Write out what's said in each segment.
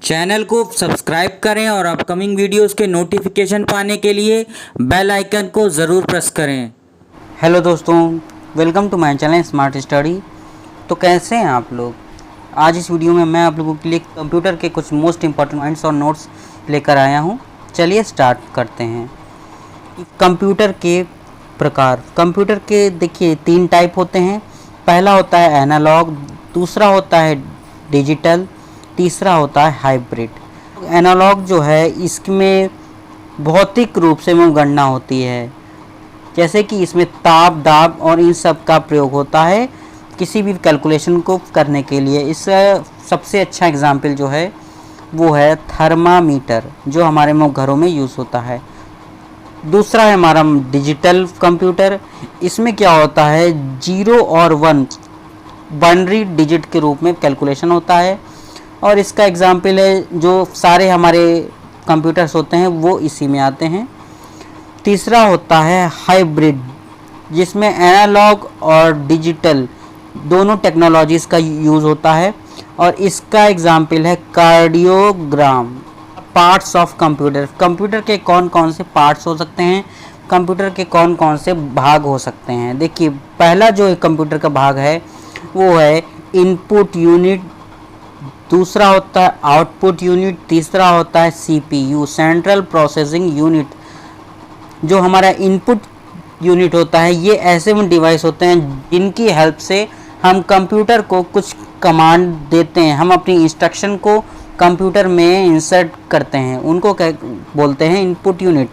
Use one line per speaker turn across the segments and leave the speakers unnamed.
Channel को subscribe करें और अपकमिंग वीडियोस के नोटिफिकेशन पाने के लिए बेल आइकन को ज़रूर प्रेस करें।
हेलो दोस्तों, welcome to my channel smart study. तो कैसे हैं आप लोग। आज इस वीडियो में मैं आप लोगों के लिए कंप्यूटर के कुछ मोस्ट इंपॉर्टेंट पॉइंट्स और नोट्स लेकर आया हूं। चलिए स्टार्ट करते हैं। कंप्यूटर के प्रकार। कंप्यूटर के देखिए 3 टाइप होते हैं। पहला होता है एनालॉग, दूसरा होता है डिजिटल, तीसरा होता है हाइब्रिड। एनालॉग जो है इसमें भौतिक रूप से गणना होती है, जैसे कि इसमें ताप, दाब और इन सब का प्रयोग होता है किसी भी कैलकुलेशन को करने के लिए। इसका सबसे अच्छा एग्जाम्पल जो है वो है थर्मामीटर, जो हमारे घरों में यूज़ होता है। दूसरा है हमारा डिजिटल कंप्यूटर। इसमें क्या होता है 0 और 1 बाइनरी डिजिट के रूप में कैलकुलेशन होता है, और इसका एग्जाम्पल है जो सारे हमारे कंप्यूटर्स होते हैं वो इसी में आते हैं। तीसरा होता है हाइब्रिड, जिसमें एनालॉग और डिजिटल दोनों टेक्नोलॉजीज़ का यूज़ होता है, और इसका एग्जाम्पल है cardiogram. Parts of computer. Computer के कौन कौन से पार्ट्स हो सकते हैं, कंप्यूटर के कौन कौन से भाग हो सकते हैं। देखिए पहला जो कंप्यूटर का भाग है वो है इनपुट यूनिट, दूसरा होता है आउटपुट यूनिट, तीसरा होता है सीपीयू सेंट्रल प्रोसेसिंग यूनिट। जो हमारा इनपुट यूनिट होता है ये ऐसे डिवाइस होते हैं जिनकी हेल्प से हम कंप्यूटर को कुछ कमांड देते हैं, हम अपनी इंस्ट्रक्शन को कंप्यूटर में इंसर्ट करते हैं, उनको क्या बोलते हैं इनपुट यूनिट।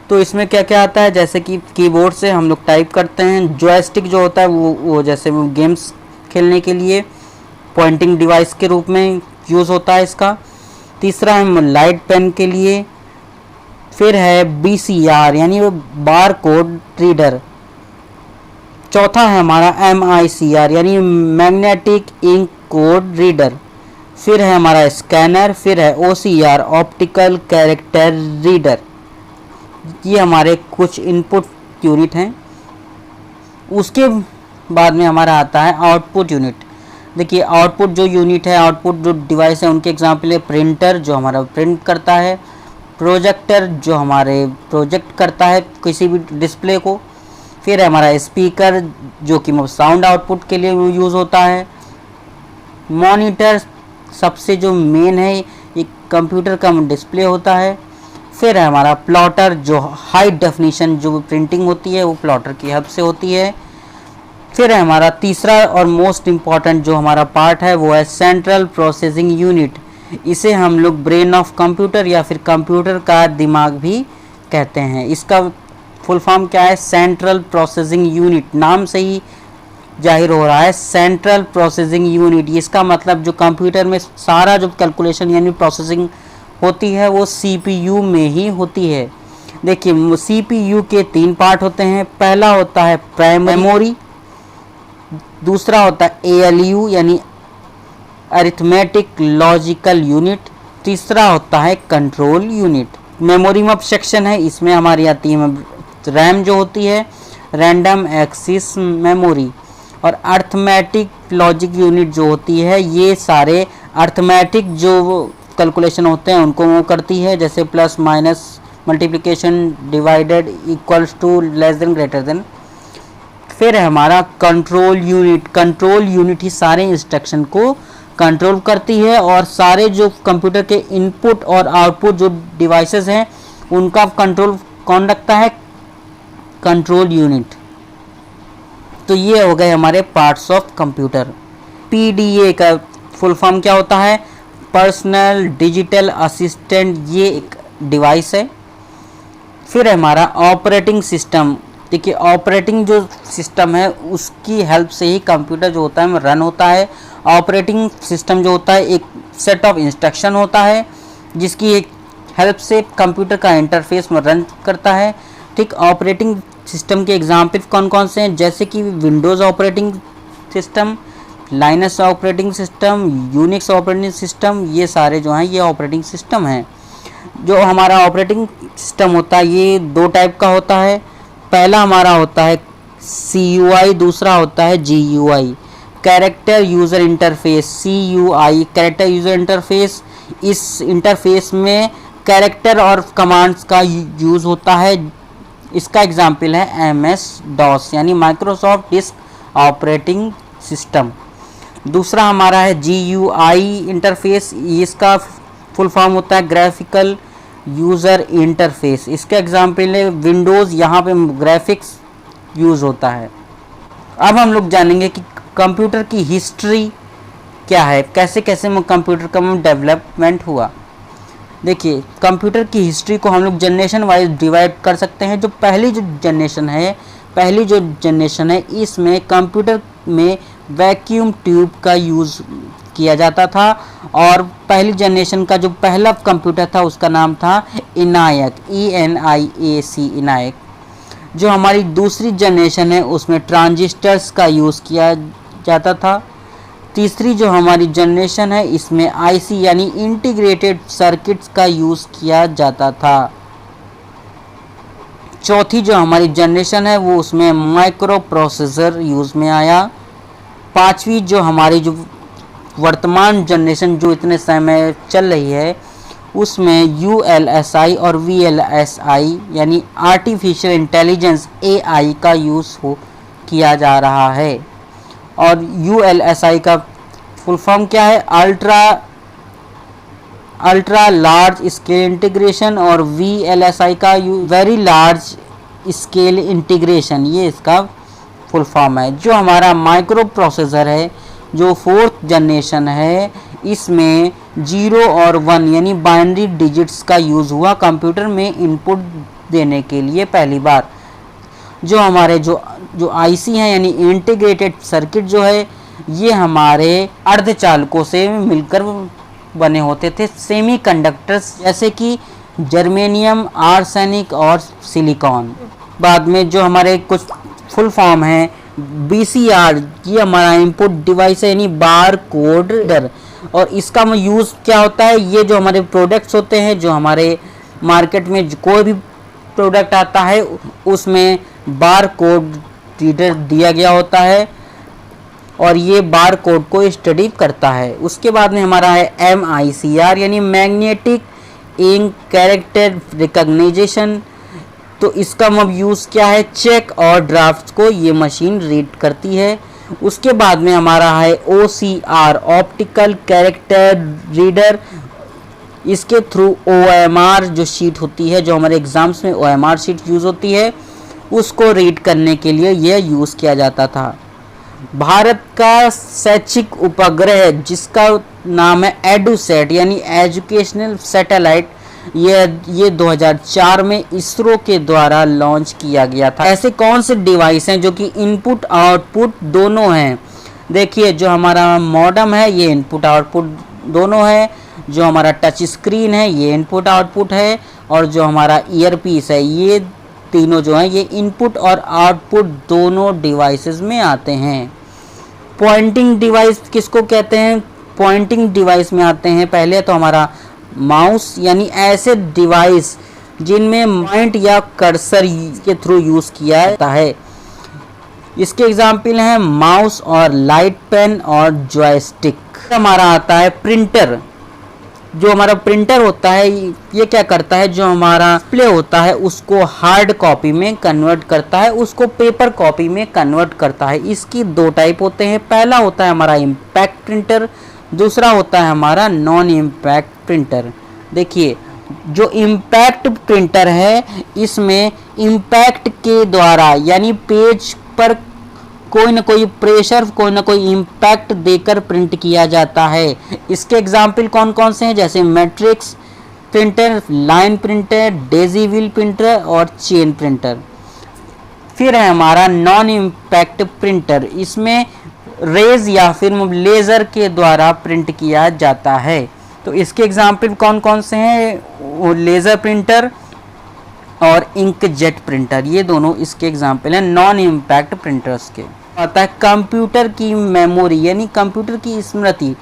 तो इसमें क्या क्या आता है, जैसे कि कीबोर्ड से हम लोग टाइप करते हैं। जॉयस्टिक जो होता है वो जैसे वो गेम्स खेलने के लिए पॉइंटिंग डिवाइस के रूप में यूज़ होता है इसका। तीसरा है लाइट पेन के लिए। फिर है बीसीआर यानी वो बार कोड रीडर। चौथा है हमारा एमआईसीआर यानी मैग्नेटिक इंक कोड रीडर। फिर है हमारा स्कैनर। फिर है ओसीआर ऑप्टिकल कैरेक्टर रीडर। ये हमारे कुछ इनपुट यूनिट हैं। उसके बाद में हमारा आता है आउटपुट यूनिट। देखिए आउटपुट जो यूनिट है, आउटपुट जो डिवाइस है, उनके एग्जाम्पल है प्रिंटर जो हमारा प्रिंट करता है, प्रोजेक्टर जो हमारे प्रोजेक्ट करता है किसी भी डिस्प्ले को। फिर है हमारा स्पीकर जो कि साउंड आउटपुट के लिए यूज़ होता है। मॉनिटर सबसे जो मेन है, एक कंप्यूटर का डिस्प्ले होता है। फिर है हमारा प्लॉटर जो हाई डेफिनेशन जो प्रिंटिंग होती है वो प्लॉटर की हेल्प से होती है। फिर है हमारा तीसरा और मोस्ट इम्पॉर्टेंट जो हमारा पार्ट है वो है सेंट्रल प्रोसेसिंग यूनिट। इसे हम लोग ब्रेन ऑफ कंप्यूटर या फिर कंप्यूटर का दिमाग भी कहते हैं। इसका फुल फॉर्म क्या है, सेंट्रल प्रोसेसिंग यूनिट। नाम से ही जाहिर हो रहा है सेंट्रल प्रोसेसिंग यूनिट। इसका मतलब जो कंप्यूटर में सारा जो कैलकुलेशन यानी प्रोसेसिंग होती है वो सीपीयू में ही होती है। देखिए सीपीयू के 3 पार्ट होते हैं। पहला होता है प्राइमरी मेमोरी, दूसरा होता है एएलयू यानी अरिथमेटिक लॉजिकल यूनिट, तीसरा होता है कंट्रोल यूनिट। मेमोरी में सेक्शन है, इसमें हमारी आती है रैम जो होती है रैंडम एक्सेस मेमोरी, और अरिथमेटिक लॉजिक यूनिट जो होती है ये सारे अरिथमेटिक जो कैलकुलेशन होते हैं उनको वो करती है, जैसे plus minus multiplication divided equals to less than greater than. फिर है हमारा कंट्रोल यूनिट। कंट्रोल यूनिट ही सारे इंस्ट्रक्शन को कंट्रोल करती है, और सारे जो कंप्यूटर के इनपुट और आउटपुट जो डिवाइसेस हैं उनका कंट्रोल कौन रखता है, कंट्रोल यूनिट। तो ये हो गए हमारे पार्ट्स ऑफ कंप्यूटर। पीडीए का फुल फॉर्म क्या होता है, पर्सनल डिजिटल असिस्टेंट, ये एक डिवाइस है। फिर है हमारा ऑपरेटिंग सिस्टम। देखिए ऑपरेटिंग जो सिस्टम है उसकी हेल्प से ही कंप्यूटर जो होता है रन होता है। ऑपरेटिंग सिस्टम जो होता है एक सेट ऑफ इंस्ट्रक्शन होता है जिसकी एक हेल्प से कंप्यूटर का इंटरफेस में रन करता है। ठीक, ऑपरेटिंग सिस्टम के एग्जाम्पल कौन कौन से हैं, जैसे कि Windows operating system, Linux operating system, Unix operating system, ये सारे जो हैं ये ऑपरेटिंग सिस्टम हैं। जो हमारा ऑपरेटिंग सिस्टम होता है ये 2 टाइप का होता है। पहला हमारा होता है CUI, दूसरा होता है GUI। Character user interface CUI, character user interface. इस इंटरफेस में कैरेक्टर और कमांड्स का यूज़ होता है। इसका एग्जाम्पल है MS DOS यानी माइक्रोसॉफ्ट डिस्क ऑपरेटिंग सिस्टम। दूसरा हमारा है GUI इंटरफेस, इसका फुल फॉर्म होता है ग्राफिकल यूज़र इंटरफेस। इसका एग्जाम्पल है विंडोज़, यहाँ पे ग्राफिक्स यूज़ होता है। अब हम लोग जानेंगे कि कंप्यूटर की हिस्ट्री क्या है, कैसे कैसे कंप्यूटर का डेवलपमेंट हुआ। देखिए, कंप्यूटर की हिस्ट्री को हम लोग जनरेशन वाइज डिवाइड कर सकते हैं। जो पहली जनरेशन है इसमें कंप्यूटर में वैक्यूम ट्यूब का यूज़ किया जाता था। और पहली जनरेशन का जो पहला कंप्यूटर था उसका नाम था इनायक, ENIAC, इनायक। जो हमारी दूसरी जनरेशन है उसमें ट्रांजिस्टर्स का यूज़ किया जाता था। तीसरी जो हमारी जनरेशन है इसमें IC यानी इंटीग्रेटेड सर्किट्स का यूज़ किया जाता था। चौथी जो हमारी जनरेशन है वो उसमें माइक्रो प्रोसेसर यूज़ में आया। पांचवी जो हमारी जो वर्तमान जनरेशन जो इतने समय चल रही है उसमें ULSI और VLSI यानी आर्टिफिशियल इंटेलिजेंस AI का यूज़ किया जा रहा है। और ULSI का फुल फॉर्म क्या है? Ultra large scale integration. और VLSI का वेरी लार्ज स्केल इंटीग्रेशन, ये इसका फुल फॉर्म है। जो हमारा माइक्रो प्रोसेसर है जो फोर्थ जनरेशन है इसमें 0 और 1 यानी बाइनरी डिजिट्स का यूज़ हुआ कंप्यूटर में इनपुट देने के लिए पहली बार। जो हमारे जो IC हैं यानी इंटीग्रेटेड सर्किट जो है ये हमारे अर्धचालकों से मिलकर बने होते थे, सेमीकंडक्टर्स, जैसे कि जर्मेनियम, आर्सेनिक और सिलिकॉन। बाद में जो हमारे कुछ फुल फॉर्म है BCR, ये हमारा इनपुट डिवाइस है यानी बार कोड रीडर। और इसका यूज़ क्या होता है? ये जो हमारे प्रोडक्ट्स होते हैं, जो हमारे मार्केट में कोई भी प्रोडक्ट आता है उसमें बार कोड रीडर दिया गया होता है और ये बार कोड को स्टडी करता है। उसके बाद में हमारा है MICR यानी मैग्नेटिक इंक कैरेक्टर रिकॉग्निशन। तो इसका यूज़ क्या है? चेक और ड्राफ्ट को ये मशीन रीड करती है। उसके बाद में हमारा है OCR ऑप्टिकल कैरेक्टर रीडर। इसके थ्रू OMR जो शीट होती है, जो हमारे एग्जाम्स में OMR शीट यूज़ होती है, उसको रीड करने के लिए यह यूज़ किया जाता था। भारत का शैक्षिक उपग्रह जिसका नाम है एडुसेट यानी एजुकेशनल सैटेलाइट, ये 2004 में इसरो के द्वारा लॉन्च किया गया था। ऐसे कौन से डिवाइस हैं जो कि इनपुट आउटपुट दोनों हैं? देखिए, जो हमारा मॉडेम है ये इनपुट आउटपुट दोनों है। जो हमारा टच स्क्रीन है ये इनपुट आउटपुट है। और जो हमारा ईयरपीस है, ये तीनों जो हैं ये इनपुट और आउटपुट दोनों डिवाइसेस में आते हैं। पॉइंटिंग डिवाइस किसको कहते हैं? पॉइंटिंग डिवाइस में आते हैं पहले तो हमारा माउस यानी ऐसे डिवाइस जिनमें पॉइंट या कर्सर के थ्रू यूज़ किया जाता है। इसके एग्जाम्पल हैं माउस और लाइट पेन और जॉयस्टिक। हमारा आता है प्रिंटर। जो हमारा प्रिंटर होता है ये क्या करता है? जो हमारा डिस्प्ले होता है उसको हार्ड कॉपी में कन्वर्ट करता है, उसको पेपर कॉपी में कन्वर्ट करता है। इसकी दो टाइप होते हैं। पहला होता है हमारा इम्पैक्ट प्रिंटर, दूसरा होता है हमारा नॉन इम्पैक्ट प्रिंटर। देखिए, जो इम्पैक्ट प्रिंटर है इसमें इम्पैक्ट के द्वारा यानी पेज पर कोई ना कोई प्रेशर, कोई ना कोई इम्पैक्ट देकर प्रिंट किया जाता है। इसके एग्जाम्पल कौन कौन से हैं? जैसे matrix printer, line printer, Daisy wheel printer और चेन प्रिंटर। फिर है हमारा नॉन इम्पैक्ट प्रिंटर, इसमें रेज या फिर लेज़र के द्वारा प्रिंट किया जाता है। तो इसके एग्जाम्पल कौन कौन से हैं? वो लेज़र प्रिंटर और इंकजेट प्रिंटर, ये दोनों इसके एग्जाम्पल हैं नॉन इम्पैक्ट प्रिंटर्स के। आता है कंप्यूटर की मेमोरी यानी कंप्यूटर की स्मृति।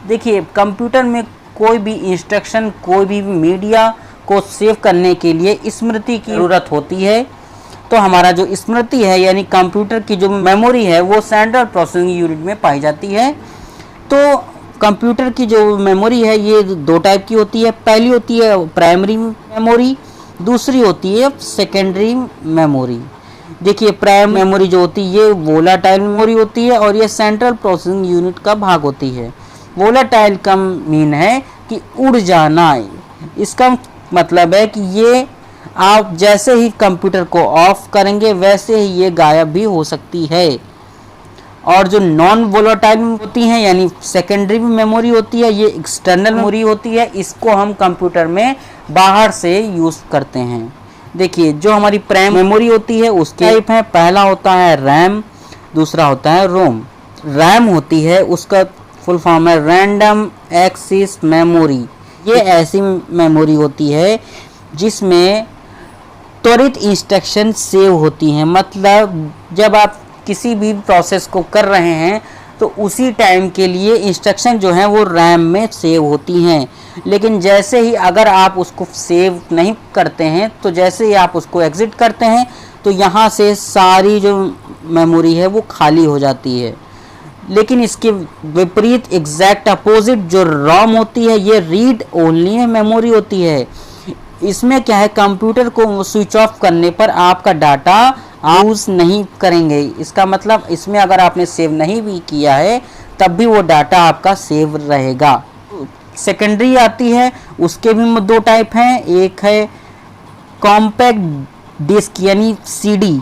देखिए, कंप्यूटर में कोई भी इंस्ट्रक्शन, कोई भी मीडिया को सेव करने के लिए स्मृति की ज़रूरत होती है। तो हमारा जो स्मृति है यानी कंप्यूटर की जो मेमोरी है वो सेंट्रल प्रोसेसिंग यूनिट में पाई जाती है। तो कंप्यूटर की जो मेमोरी है ये दो टाइप की होती है। पहली होती है प्राइमरी मेमोरी, दूसरी होती है सेकेंडरी मेमोरी। देखिए प्राइमरी मेमोरी जो होती है ये वोलाटाइल मेमोरी होती है और ये सेंट्रल प्रोसेसिंग यूनिट का भाग होती है। वोलाटाइल का मीन है कि उड़ जाना, इसका मतलब है कि ये आप जैसे ही कंप्यूटर को ऑफ करेंगे वैसे ही ये गायब भी हो सकती है। और जो नॉन वोलाटाइल होती हैं यानी सेकेंडरी मेमोरी होती है ये एक्सटर्नल मेमोरी होती है, इसको हम कंप्यूटर में बाहर से यूज़ करते हैं। देखिए जो हमारी प्राइम मेमोरी होती है उसके टाइप हैं, पहला होता है रैम, दूसरा होता है रोम। रैम होती है उसका फुल फॉर्म है रैंडम एक्सेस मेमोरी। ये ऐसी मेमोरी होती है जिसमें त्वरित इंस्ट्रक्शन सेव होती हैं, मतलब जब आप किसी भी प्रोसेस को कर रहे हैं तो उसी टाइम के लिए इंस्ट्रक्शन जो हैं वो रैम में सेव होती हैं। लेकिन जैसे ही अगर आप उसको सेव नहीं करते हैं तो जैसे ही आप उसको एग्जिट करते हैं तो यहाँ से सारी जो मेमोरी है वो खाली हो जाती है। लेकिन इसके विपरीत एग्जैक्ट अपोजिट जो रोम होती है ये रीड ओनली मेमोरी होती है। इसमें क्या है, कंप्यूटर को स्विच ऑफ करने पर आपका डाटा यूज नहीं करेंगे। इसका मतलब इसमें अगर आपने सेव नहीं भी किया है तब भी वो डाटा आपका सेव रहेगा। सेकेंडरी आती है, उसके भी दो टाइप हैं, एक है कॉम्पैक्ट डिस्क यानी सीडी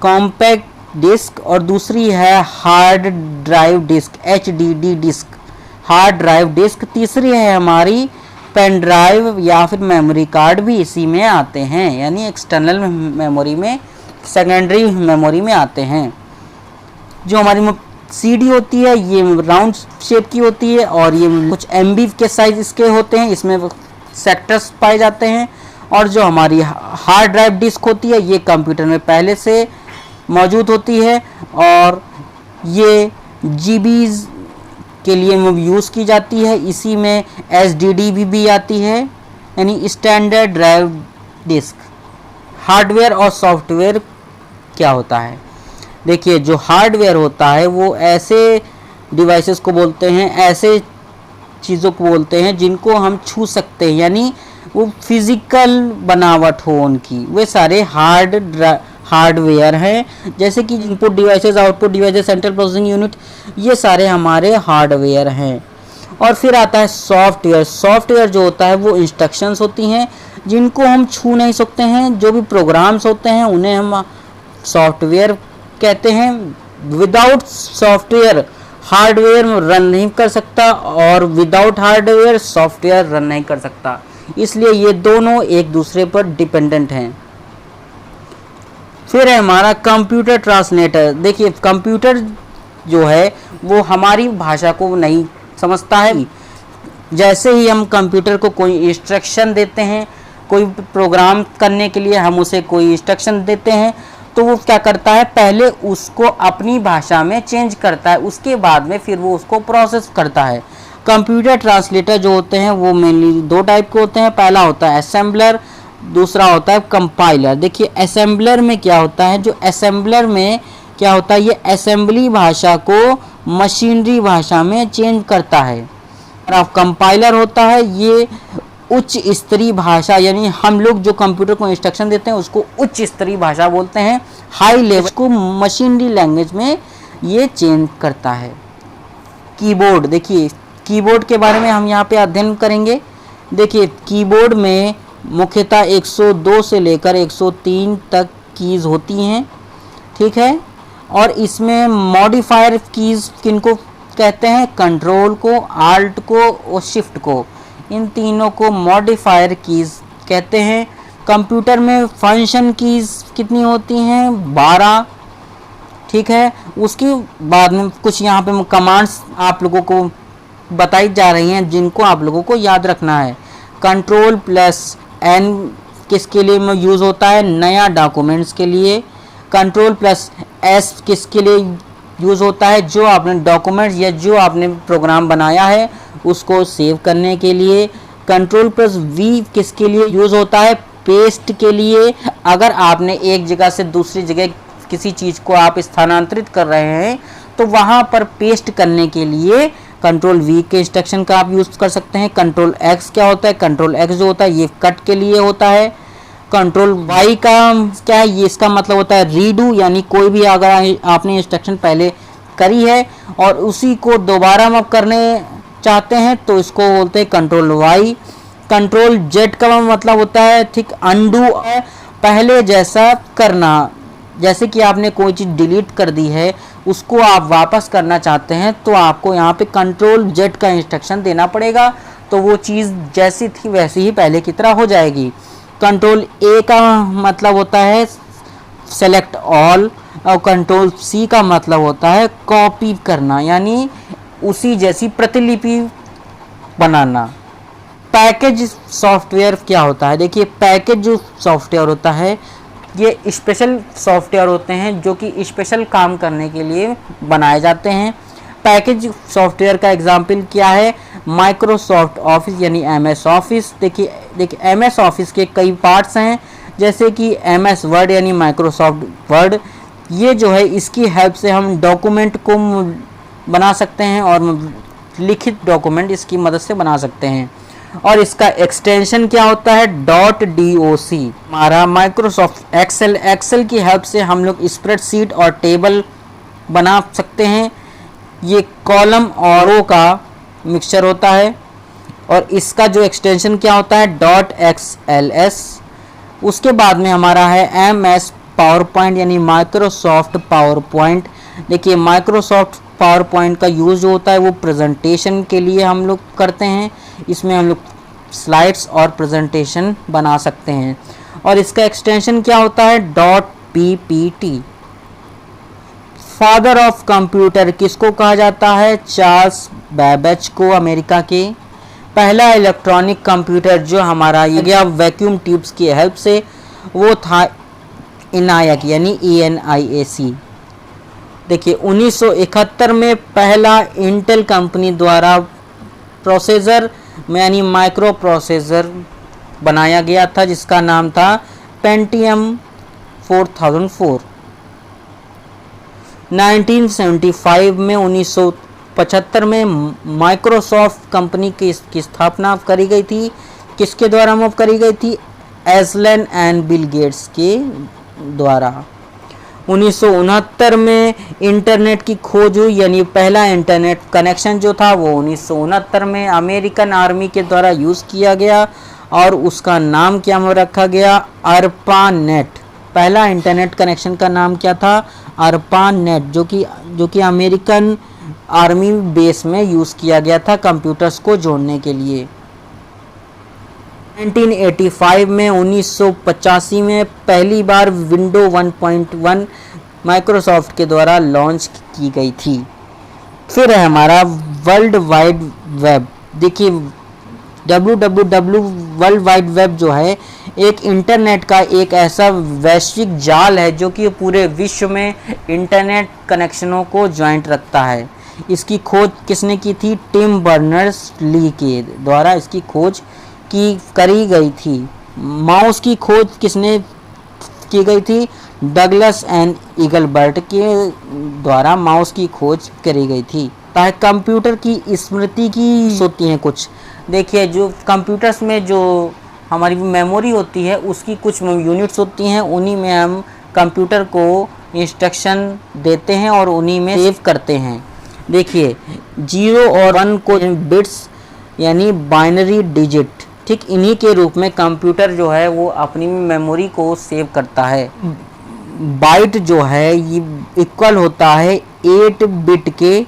कॉम्पैक्ट डिस्क और दूसरी है hard drive disk HDD disk hard drive disk. तीसरी है हमारी पेन ड्राइव या फिर मेमोरी कार्ड भी इसी में आते हैं, यानी एक्सटर्नल मेमोरी में सेकेंडरी मेमोरी में आते हैं। जो हमारी सीडी होती है ये राउंड शेप की होती है और ये कुछ MB के साइज इसके होते हैं, इसमें सेक्टर्स पाए जाते हैं। और जो हमारी हार्ड ड्राइव डिस्क होती है ये कंप्यूटर में पहले से मौजूद होती है और ये GBs के लिए यूज़ की जाती है। इसी में SDD भी आती है यानी स्टैंडर्ड ड्राइव डिस्क। हार्डवेयर और सॉफ्टवेयर क्या होता है, देखिए जो हार्डवेयर होता है वो ऐसे डिवाइसेस को बोलते हैं, ऐसे चीज़ों को बोलते हैं जिनको हम छू सकते हैं, यानी वो फिजिकल बनावट हो उनकी, वे सारे हार्डवेयर हैं। जैसे कि input devices, output devices, central processing unit, ये सारे हमारे हार्डवेयर हैं। और फिर आता है सॉफ्टवेयर। सॉफ्टवेयर जो होता है वो इंस्ट्रक्शंस होती हैं जिनको हम छू नहीं सकते हैं, जो भी प्रोग्राम्स होते हैं उन्हें हम सॉफ्टवेयर कहते हैं। विदाउट सॉफ्टवेयर हार्डवेयर रन नहीं कर सकता और विदाउट हार्डवेयर सॉफ्टवेयर रन नहीं कर सकता, इसलिए ये दोनों एक दूसरे पर डिपेंडेंट हैं। फिर है हमारा कंप्यूटर ट्रांसलेटर। देखिए कंप्यूटर जो है वो हमारी भाषा को नहीं समझता है। जैसे ही हम कंप्यूटर को कोई इंस्ट्रक्शन देते हैं, कोई प्रोग्राम करने के लिए हम उसे कोई इंस्ट्रक्शन देते हैं तो वो क्या करता है, पहले उसको अपनी भाषा में चेंज करता है, उसके बाद में फिर वो उसको प्रोसेस करता है। कंप्यूटर ट्रांसलेटर जो होते हैं वो मेनली दो टाइप के होते हैं, पहला होता है असेंबलर, दूसरा होता है कंपाइलर। देखिए असेंबलर में क्या होता है, जो असेंबलर में क्या होता है, ये असेंबली भाषा को मशीनरी भाषा में चेंज करता है। और अब कंपाइलर होता है ये उच्च स्तरीय भाषा, यानी हम लोग जो कंप्यूटर को इंस्ट्रक्शन देते हैं उसको उच्च स्तरीय भाषा बोलते हैं, हाई लेवल को मशीनरी लैंग्वेज में ये चेंज करता है। कीबोर्ड, देखिए कीबोर्ड के बारे में हम यहाँ पे अध्ययन करेंगे। देखिए कीबोर्ड में मुख्यतः 102 से लेकर 103 तक कीज़ होती हैं, ठीक है। और इसमें मॉडिफायर कीज़ किनको कहते हैं, कंट्रोल को, आल्ट को और शिफ्ट को, इन तीनों को मॉडिफायर कीज़ कहते हैं। कंप्यूटर में फंक्शन कीज़ कितनी होती हैं, 12, ठीक है। उसके बाद में कुछ यहाँ पे कमांड्स आप लोगों को बताई जा रही हैं जिनको आप लोगों को याद रखना है। कंट्रोल प्लस N किसके लिए यूज़ होता है, नया डॉक्यूमेंट्स के लिए। कंट्रोल प्लस S किसके लिए यूज़ होता है, जो आपने डॉक्यूमेंट्स या जो आपने प्रोग्राम बनाया है उसको सेव करने के लिए। कंट्रोल प्लस V किसके लिए यूज़ होता है, पेस्ट के लिए, अगर आपने एक जगह से दूसरी जगह किसी चीज़ को आप स्थानांतरित कर रहे हैं तो वहाँ पर पेस्ट करने के लिए कंट्रोल V के इंस्ट्रक्शन का आप यूज़ कर सकते हैं। कंट्रोल X क्या होता है? कंट्रोल X जो होता है ये कट के लिए होता है। कंट्रोल Y का क्या है? ये इसका मतलब होता है रीडू, यानी कोई भी अगर आपने इंस्ट्रक्शन पहले करी है और उसी को दोबारा आप करने चाहते हैं तो इसको बोलते हैं कंट्रोल Y। कंट्रोल Z का मतलब होता है ठीक अनडू, पहले जैसा करना। जैसे कि आपने कोई चीज़ डिलीट कर दी है उसको आप वापस करना चाहते हैं तो आपको यहाँ पे कंट्रोल Z का इंस्ट्रक्शन देना पड़ेगा, तो वो चीज़ जैसी थी वैसी ही पहले की तरह हो जाएगी। कंट्रोल A का मतलब होता है सेलेक्ट ऑल और कंट्रोल C का मतलब होता है कॉपी करना, यानी उसी जैसी प्रतिलिपि बनाना। पैकेज सॉफ्टवेयर क्या होता है? देखिए, पैकेज जो सॉफ्टवेयर होता है ये स्पेशल सॉफ्टवेयर होते हैं जो कि स्पेशल काम करने के लिए बनाए जाते हैं। पैकेज सॉफ्टवेयर का एग्जाम्पल क्या है? माइक्रोसॉफ्ट ऑफिस यानी MS ऑफिस। देखिए MS ऑफिस के कई पार्ट्स हैं, जैसे कि MS वर्ड यानी माइक्रोसॉफ्ट वर्ड। ये जो है इसकी हेल्प से हम डॉक्यूमेंट को बना सकते हैं और लिखित डॉक्यूमेंट इसकी मदद से बना सकते हैं। और इसका एक्सटेंशन क्या होता है? .doc। हमारा माइक्रोसॉफ्ट एक्सेल की हेल्प से हम लोग स्प्रेडशीट और टेबल बना सकते हैं। ये कॉलम और रो का मिक्सचर होता है। और इसका जो एक्सटेंशन क्या होता है? .xls। उसके बाद में हमारा है MS पावर पॉइंट यानी माइक्रोसॉफ्ट पावर पॉइंट। देखिए, माइक्रोसॉफ्ट पावर पॉइंट का यूज़ जो होता है वो प्रेजेंटेशन के लिए हम लोग करते हैं। इसमें हम लोग स्लाइड्स और प्रेजेंटेशन बना सकते हैं। और इसका एक्सटेंशन क्या होता है? .ppt। फादर ऑफ कंप्यूटर किसको कहा जाता है? चार्ल्स बैबेज को, अमेरिका के। पहला इलेक्ट्रॉनिक कंप्यूटर जो हमारा ये गया वैक्यूम ट्यूब्स की हेल्प से, वो था ENIAC यानी ENIAC। देखिए, 1971 में पहला इंटेल कंपनी द्वारा प्रोसेसर यानी माइक्रो प्रोसेसर बनाया गया था जिसका नाम था पेंटियम 4004। 1975 में माइक्रोसॉफ्ट कंपनी की स्थापना करी गई थी। किसके द्वारा करी गई थी? एलन एंड बिल गेट्स के द्वारा। 1969 में इंटरनेट की खोज हुई, यानी पहला इंटरनेट कनेक्शन जो था वो 1969 में अमेरिकन आर्मी के द्वारा यूज़ किया गया और उसका नाम क्या रखा गया? ARPANET। पहला इंटरनेट कनेक्शन का नाम क्या था? ARPANET, जो कि अमेरिकन आर्मी बेस में यूज़ किया गया था कंप्यूटर्स को जोड़ने के लिए। 1985 में पहली बार विंडो 1.1 माइक्रोसॉफ्ट के द्वारा लॉन्च की गई थी। फिर है हमारा वर्ल्ड वाइड वेब। देखिए, www वर्ल्ड वाइड वेब जो है एक इंटरनेट का एक ऐसा वैश्विक जाल है जो कि पूरे विश्व में इंटरनेट कनेक्शनों को ज्वाइंट रखता है। इसकी खोज किसने की थी? टिम बर्नर्स-ली के द्वारा इसकी खोज करी गई थी। माउस की खोज किसने की गई थी? डगलस एंड ईगलबर्ट के द्वारा माउस की खोज करी गई थी। ताकि कंप्यूटर की स्मृति की होती हैं कुछ। देखिए, जो कंप्यूटर्स में जो हमारी मेमोरी होती है उसकी कुछ यूनिट्स होती हैं, उन्हीं में हम कंप्यूटर को इंस्ट्रक्शन देते हैं और उन्हीं में सेव करते हैं। देखिए, 0 और 1 को बिट्स यानी बाइनरी डिजिट, ठीक इन्हीं के रूप में कंप्यूटर जो है वो अपनी मेमोरी को सेव करता है। बाइट जो है ये इक्वल होता है 8 बिट के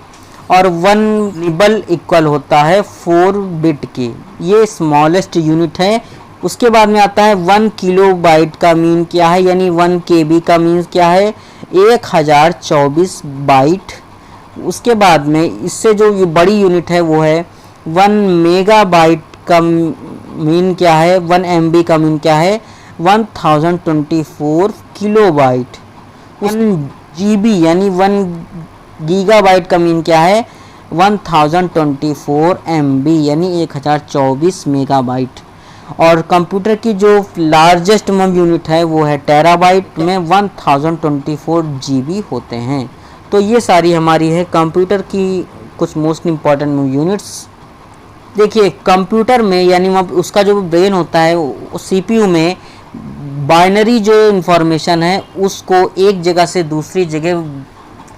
और 1 निबल इक्वल होता है 4 बिट के। ये स्मॉलेस्ट यूनिट है। उसके बाद में आता है 1 किलोबाइट का मीन क्या है, यानी 1 KB का मीन क्या है? 1024 बाइट। उसके बाद में इससे जो ये बड़ी यूनिट है वो है 1 मेगाबाइट का मीन क्या है? 1 MB का मीन क्या है? 1024 किलोबाइट। 1 GB यानी 1 गीगाबाइट का मीन क्या है? 1024 MB यानी 1024 मेगाबाइट। और कंप्यूटर की जो लार्जेस्ट यूनिट है वो है टेराबाइट में 1024 GB होते हैं। तो ये सारी हमारी है कंप्यूटर की कुछ मोस्ट इम्पॉर्टेंट यूनिट्स। देखिए कंप्यूटर में यानी उसका जो ब्रेन होता है CPU में बाइनरी जो इंफॉर्मेशन है उसको एक जगह से दूसरी जगह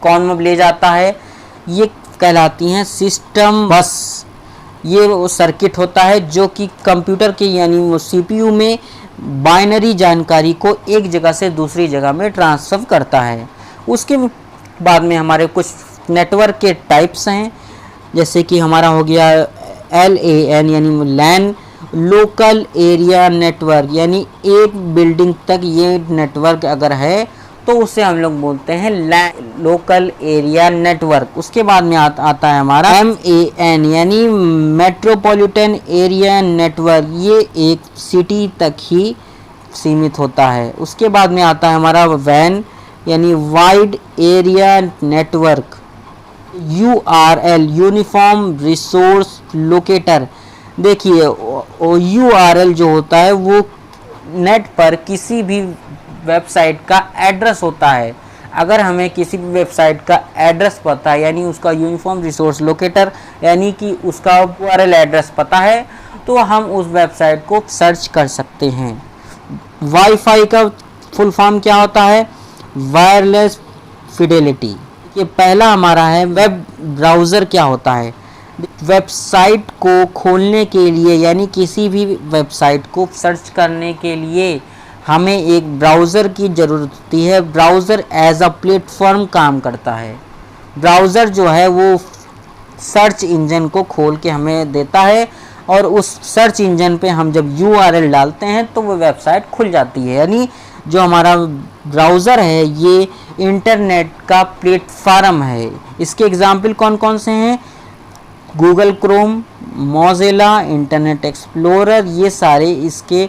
कौन में ले जाता है, ये कहलाती हैं सिस्टम बस। ये वो सर्किट होता है जो कि कंप्यूटर के यानी CPU में बाइनरी जानकारी को एक जगह से दूसरी जगह में ट्रांसफ़र करता है। उसके बाद में हमारे कुछ नेटवर्क के टाइप्स हैं, जैसे कि हमारा हो गया LAN यानी लैन, लोकल एरिया नेटवर्क, यानी एक बिल्डिंग तक ये नेटवर्क अगर है तो उसे हम लोग बोलते हैं लोकल एरिया नेटवर्क। उसके बाद में आता है हमारा MAN यानी मेट्रोपॉलिटन एरिया नेटवर्क, ये एक सिटी तक ही सीमित होता है। उसके बाद में आता है हमारा WAN यानी wide area network. URL uniform resource locator, देखिए URL जो होता है वो नेट पर किसी भी वेबसाइट का एड्रेस होता है। अगर हमें किसी भी वेबसाइट का एड्रेस पता है यानी उसका यूनिफॉर्म रिसोर्स लोकेटर यानी कि उसका URL एड्रेस पता है तो हम उस वेबसाइट को सर्च कर सकते हैं। वाईफाई का फुल फॉर्म क्या होता है? Wireless Fidelity. ये पहला हमारा है वेब ब्राउज़र क्या होता है? वेबसाइट को खोलने के लिए यानी किसी भी वेबसाइट को सर्च करने के लिए हमें एक ब्राउज़र की ज़रूरत होती है। ब्राउज़र एज अ प्लेटफॉर्म काम करता है। ब्राउज़र जो है वो सर्च इंजन को खोल के हमें देता है और उस सर्च इंजन पे हम जब URL डालते हैं तो वो वेबसाइट खुल जाती है। यानी जो हमारा ब्राउज़र है ये इंटरनेट का प्लेटफॉर्म है। इसके एग्जाम्पल कौन कौन से हैं? Google Chrome, Mozilla, internet explorer, ये सारे इसके,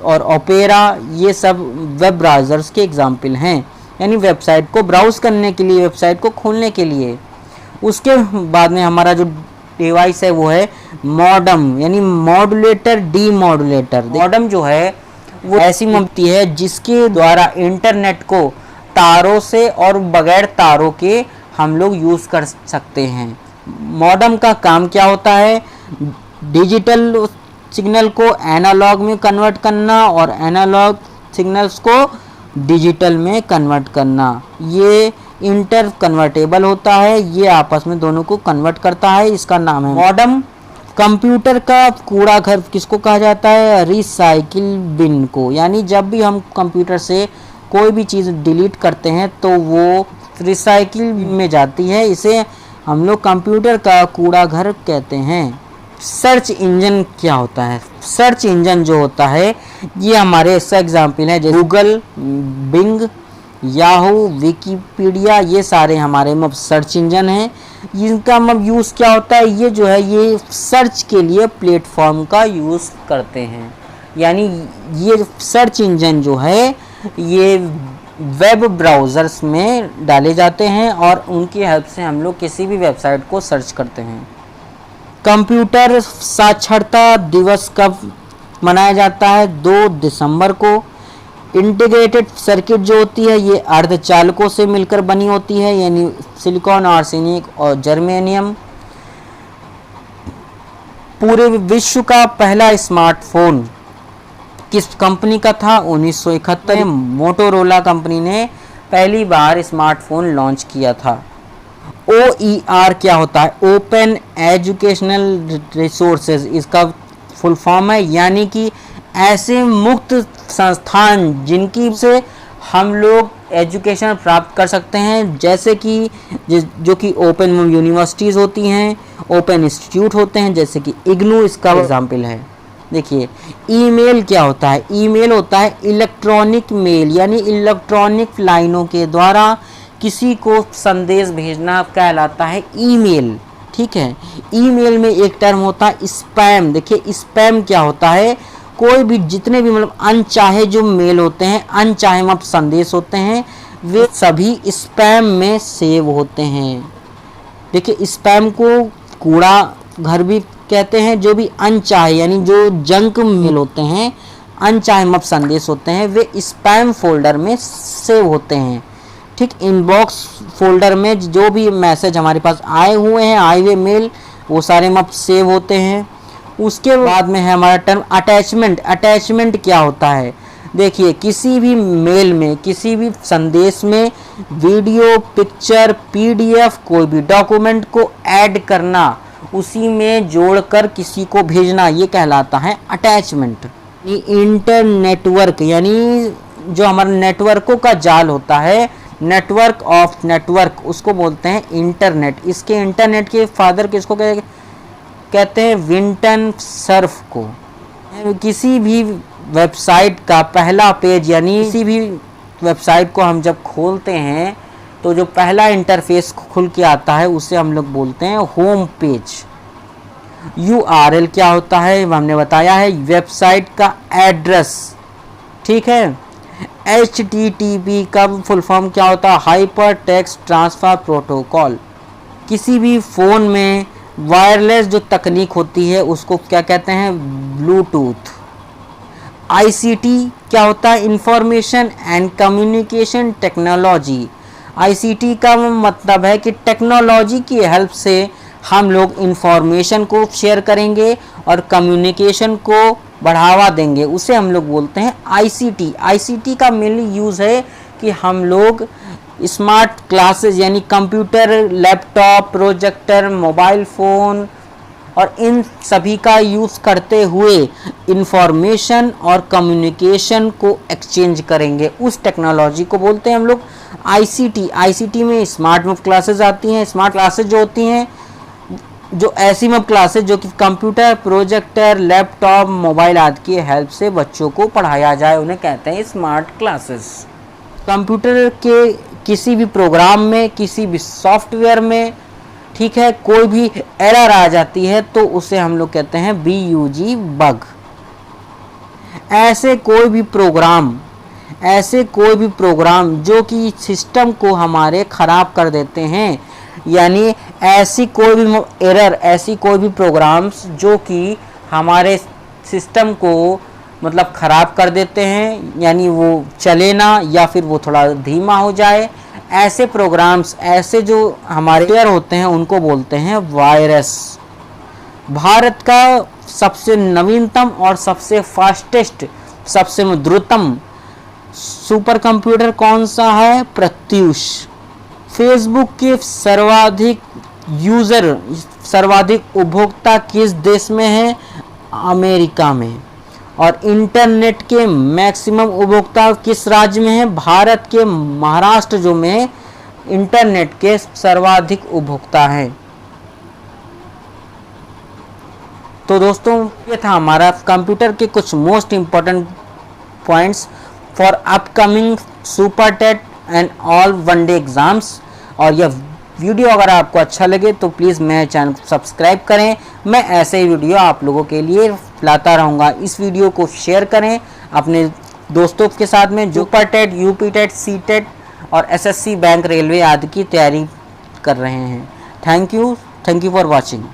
और ओपेरा, ये सब वेब ब्राउज़र्स के एग्जाम्पल हैं। यानी वेबसाइट को ब्राउज़ करने के लिए, वेबसाइट को खोलने के लिए। उसके बाद में हमारा जो डिवाइस है वो है मॉडम यानी मॉड्यूलेटर, डीमॉड्यूलेटर। मॉडम जो है वो ऐसी ममती है जिसके द्वारा इंटरनेट को तारों से और बगैर तारों के हम लोग यूज़ कर सकते हैं। मॉडम का काम क्या होता है? डिजिटल सिग्नल को एनालॉग में कन्वर्ट करना और एनालॉग सिग्नल्स को डिजिटल में कन्वर्ट करना। ये इंटर कन्वर्टेबल होता है, ये आपस में दोनों को कन्वर्ट करता है, इसका नाम है मॉडम। कंप्यूटर का कूड़ा घर किसको कहा जाता है? रिसाइकिल बिन को। यानी जब भी हम कंप्यूटर से कोई भी चीज़ डिलीट करते हैं तो वो रिसाइकिल में जाती है, इसे हम लोग कंप्यूटर का कूड़ा घर कहते हैं। सर्च इंजन क्या होता है? सर्च इंजन जो होता है ये हमारे इसका एग्जाम्पल है जैसे गूगल, बिंग, याहू, विकीपीडिया, ये सारे हमारे सर्च इंजन हैं। इनका यूज़ क्या होता है? ये जो है ये सर्च के लिए प्लेटफॉर्म का यूज़ करते हैं। यानी ये सर्च इंजन जो है ये वेब ब्राउज़र्स में डाले जाते हैं और उनकी हेल्प से हम लोग किसी भी वेबसाइट को सर्च करते हैं। कंप्यूटर साक्षरता दिवस कब मनाया जाता है? 2 दिसंबर को। इंटीग्रेटेड सर्किट जो होती है ये अर्धचालकों से मिलकर बनी होती है, यानी सिलिकॉन, आर्सेनिक और जर्मेनियम। पूरे विश्व का पहला स्मार्टफोन किस कंपनी का था? 1971 में मोटोरोला कंपनी ने पहली बार स्मार्टफोन लॉन्च किया था। OER क्या होता है? ओपन एजुकेशनल रिसोर्सेज, इसका फुल फॉर्म है, यानी कि ऐसे मुक्त संस्थान जिनकी से हम लोग एजुकेशन प्राप्त कर सकते हैं, जैसे कि जो कि ओपन यूनिवर्सिटीज़ होती हैं, ओपन इंस्टीट्यूट होते हैं, जैसे कि इग्नू इसका एग्जाम्पल है। देखिए ईमेल क्या होता है? ईमेल होता है इलेक्ट्रॉनिक मेल, यानी इलेक्ट्रॉनिक लाइनों के द्वारा किसी को संदेश भेजना कहलाता है ईमेल। ठीक है। ईमेल में एक टर्म होता है स्पैम। देखिए स्पैम क्या होता है? कोई भी जितने भी अनचाहे जो मेल होते हैं, अनचाहे संदेश होते हैं, वे सभी स्पैम में सेव होते हैं। देखिए स्पैम को कूड़ा घर भी कहते हैं जो भी अनचाहे यानी जो जंक मेल होते हैं, अनचाहे मप संदेश होते हैं, वे स्पैम फोल्डर में सेव होते हैं। ठीक, इनबॉक्स फोल्डर में जो भी मैसेज हमारे पास आए हुए हैं, आए हुए मेल, वो सारे मप सेव होते हैं। उसके बाद में है हमारा टर्म अटैचमेंट। अटैचमेंट क्या होता है? देखिए, किसी भी मेल में, किसी भी संदेश में वीडियो, पिक्चर, पीडीएफ, कोई भी डॉक्यूमेंट को ऐड करना, उसी में जोड़कर किसी को भेजना, ये कहलाता है अटैचमेंट। इंटरनेटवर्क यानी जो हमारा नेटवर्कों का जाल होता है, नेटवर्क ऑफ नेटवर्क, उसको बोलते हैं इंटरनेट। इसके इंटरनेट के फादर किसको कहते हैं? विंटन सर्फ को। किसी भी वेबसाइट का पहला पेज यानी किसी भी वेबसाइट को हम जब खोलते हैं तो जो पहला इंटरफेस खुल के आता है उसे हम लोग बोलते हैं होम पेज। URL क्या होता है हमने बताया है, वेबसाइट का एड्रेस। ठीक है। HTTP का फुल फॉर्म क्या होता है? Hyper text transfer protocol. किसी भी फ़ोन में वायरलेस जो तकनीक होती है उसको क्या कहते हैं? ब्लूटूथ। ICT क्या होता है? Information and communication technology. ICT का मतलब है कि टेक्नोलॉजी की हेल्प से हम लोग इंफॉर्मेशन को शेयर करेंगे और कम्युनिकेशन को बढ़ावा देंगे, उसे हम लोग बोलते हैं ICT। ICT का मेनली यूज़ है कि हम लोग स्मार्ट क्लासेस यानी computer, laptop, projector, mobile phone और इन सभी का यूज़ करते हुए इंफॉर्मेशन और कम्युनिकेशन को एक्सचेंज करेंगे, उस टेक्नोलॉजी को बोलते हैं हम लोग ICT। ICT में स्मार्ट क्लासेस आती हैं। स्मार्ट क्लासेस जो होती हैं, जो ऐसी मब क्लासेस जो कि कंप्यूटर, प्रोजेक्टर, लैपटॉप, मोबाइल आदि की हेल्प से बच्चों को पढ़ाया जाए, उन्हें कहते हैं स्मार्ट क्लासेस। कंप्यूटर के किसी भी प्रोग्राम में, किसी भी सॉफ्टवेयर में, ठीक है, कोई भी एरर आ जाती है तो उसे हम लोग कहते हैं BUG, बग। ऐसे कोई भी प्रोग्राम जो कि सिस्टम को हमारे ख़राब कर देते हैं, यानी ऐसी कोई भी एरर, ऐसी कोई भी प्रोग्राम्स जो कि हमारे सिस्टम को मतलब ख़राब कर देते हैं, यानी वो चले ना या फिर वो थोड़ा धीमा हो जाए, ऐसे प्रोग्राम्स, ऐसे जो हमारे सॉफ्टवेयर होते हैं उनको बोलते हैं वायरस। भारत का सबसे नवीनतम और सबसे फास्टेस्ट, सबसे द्रुततम सुपर कंप्यूटर कौन सा है? प्रत्यूष। फेसबुक के सर्वाधिक उपभोक्ता किस देश में है? अमेरिका में। और इंटरनेट के मैक्सिमम उपभोक्ता किस राज्य में है? भारत के महाराष्ट्र जो में इंटरनेट के सर्वाधिक उपभोक्ता हैं। तो दोस्तों, ये था हमारा कंप्यूटर के कुछ most important points for upcoming super TET and all one day exams. और यह वीडियो अगर आपको अच्छा लगे तो प्लीज़ मेरे चैनल को सब्सक्राइब करें। मैं ऐसे ही वीडियो आप लोगों के लिए लाता रहूँगा। इस वीडियो को शेयर करें अपने दोस्तों के साथ में जो super TET, UP TET, CTET और SSC, बैंक, रेलवे आदि की तैयारी कर रहे हैं। Thank you for watching.